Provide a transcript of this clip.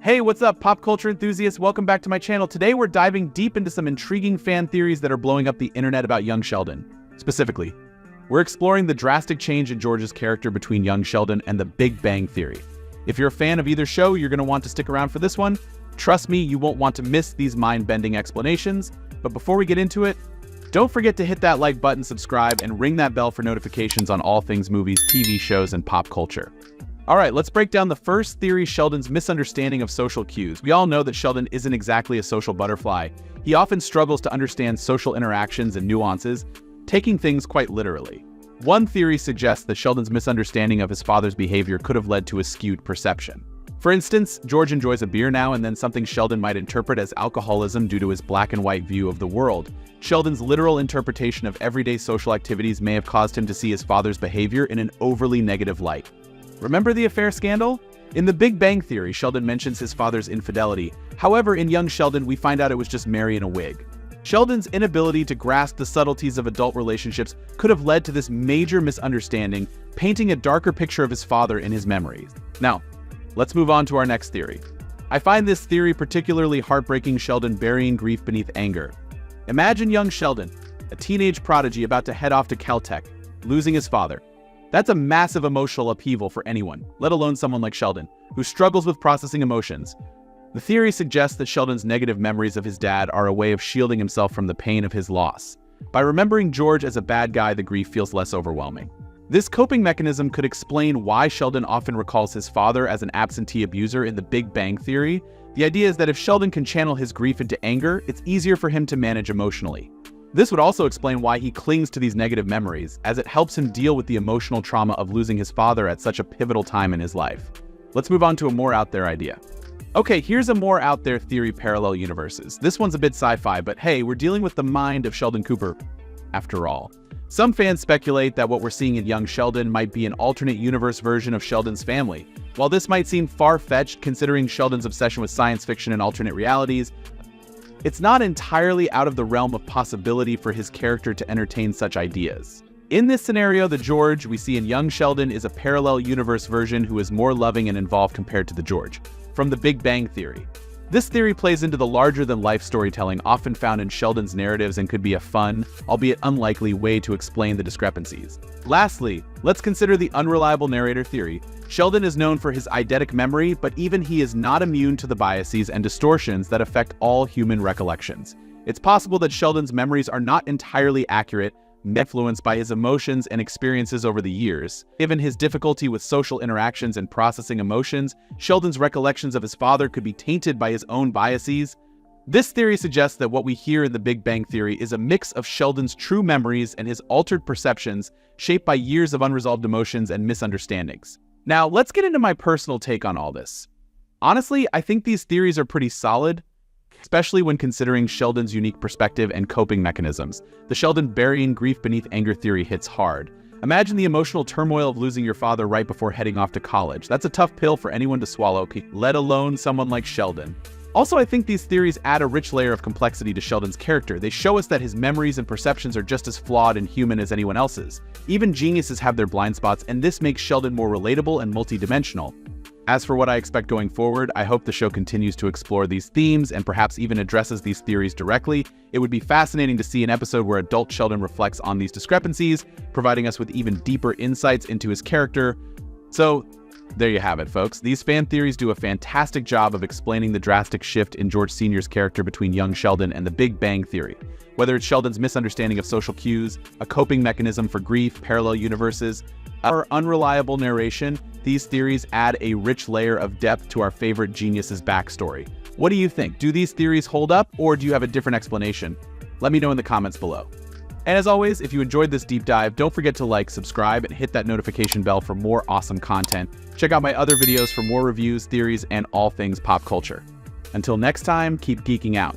Hey, what's up, pop culture enthusiasts? Welcome back to my channel. Today we're diving deep into some intriguing fan theories that are blowing up the internet about young Sheldon. Specifically, we're exploring the drastic change in George's character between young Sheldon and the Big Bang Theory. If you're a fan of either show, you're going to want to stick around for this one. Trust me, you won't want to miss these mind-bending explanations. But before we get into it, don't forget to hit that like button, subscribe, and ring that bell for notifications on all things movies, TV shows, and pop culture. All right, let's break down the first theory, Sheldon's misunderstanding of social cues. We all know that Sheldon isn't exactly a social butterfly. He often struggles to understand social interactions and nuances, taking things quite literally. One theory suggests that Sheldon's misunderstanding of his father's behavior could have led to a skewed perception. For instance, George enjoys a beer now and then, something Sheldon might interpret as alcoholism due to his black and white view of the world. Sheldon's literal interpretation of everyday social activities may have caused him to see his father's behavior in an overly negative light. Remember the affair scandal? In The Big Bang Theory, Sheldon mentions his father's infidelity. However, in young Sheldon, we find out it was just Mary in a wig. Sheldon's inability to grasp the subtleties of adult relationships could have led to this major misunderstanding, painting a darker picture of his father in his memories. Now, let's move on to our next theory. I find this theory particularly heartbreaking, Sheldon burying grief beneath anger. Imagine young Sheldon, a teenage prodigy about to head off to Caltech, losing his father. That's a massive emotional upheaval for anyone, let alone someone like Sheldon, who struggles with processing emotions. The theory suggests that Sheldon's negative memories of his dad are a way of shielding himself from the pain of his loss. By remembering George as a bad guy, the grief feels less overwhelming. This coping mechanism could explain why Sheldon often recalls his father as an absentee abuser in The Big Bang Theory. The idea is that if Sheldon can channel his grief into anger, it's easier for him to manage emotionally. This would also explain why he clings to these negative memories, as it helps him deal with the emotional trauma of losing his father at such a pivotal time in his life. Let's move on to a more out there idea. Okay, here's a more out there theory: parallel universes. This one's a bit sci-fi, but hey, we're dealing with the mind of Sheldon Cooper, after all. Some fans speculate that what we're seeing in young Sheldon might be an alternate universe version of Sheldon's family. While this might seem far-fetched considering Sheldon's obsession with science fiction and alternate realities, it's not entirely out of the realm of possibility for his character to entertain such ideas. In this scenario, the George we see in young Sheldon is a parallel universe version who is more loving and involved compared to the George from The Big Bang Theory. This theory plays into the larger-than-life storytelling often found in Sheldon's narratives and could be a fun, albeit unlikely, way to explain the discrepancies. Lastly, let's consider the unreliable narrator theory. Sheldon is known for his eidetic memory, but even he is not immune to the biases and distortions that affect all human recollections. It's possible that Sheldon's memories are not entirely accurate, influenced by his emotions and experiences over the years. Given his difficulty with social interactions and processing emotions, Sheldon's recollections of his father could be tainted by his own biases. This theory suggests that what we hear in The Big Bang Theory is a mix of Sheldon's true memories and his altered perceptions, shaped by years of unresolved emotions and misunderstandings. Now, let's get into my personal take on all this. Honestly, I think these theories are pretty solid, especially when considering Sheldon's unique perspective and coping mechanisms. The Sheldon burying grief beneath anger theory hits hard. Imagine the emotional turmoil of losing your father right before heading off to college. That's a tough pill for anyone to swallow, let alone someone like Sheldon. Also, I think these theories add a rich layer of complexity to Sheldon's character. They show us that his memories and perceptions are just as flawed and human as anyone else's. Even geniuses have their blind spots, and this makes Sheldon more relatable and multidimensional. As for what I expect going forward, I hope the show continues to explore these themes and perhaps even addresses these theories directly. It would be fascinating to see an episode where adult Sheldon reflects on these discrepancies, providing us with even deeper insights into his character. So, there you have it, folks. These fan theories do a fantastic job of explaining the drastic shift in George Sr.'s character between young Sheldon and The Big Bang Theory. Whether it's Sheldon's misunderstanding of social cues, a coping mechanism for grief, parallel universes, or unreliable narration, these theories add a rich layer of depth to our favorite genius's backstory. What do you think? Do these theories hold up, or do you have a different explanation? Let me know in the comments below. And as always, if you enjoyed this deep dive, don't forget to like, subscribe, and hit that notification bell for more awesome content. Check out my other videos for more reviews, theories, and all things pop culture. Until next time, keep geeking out.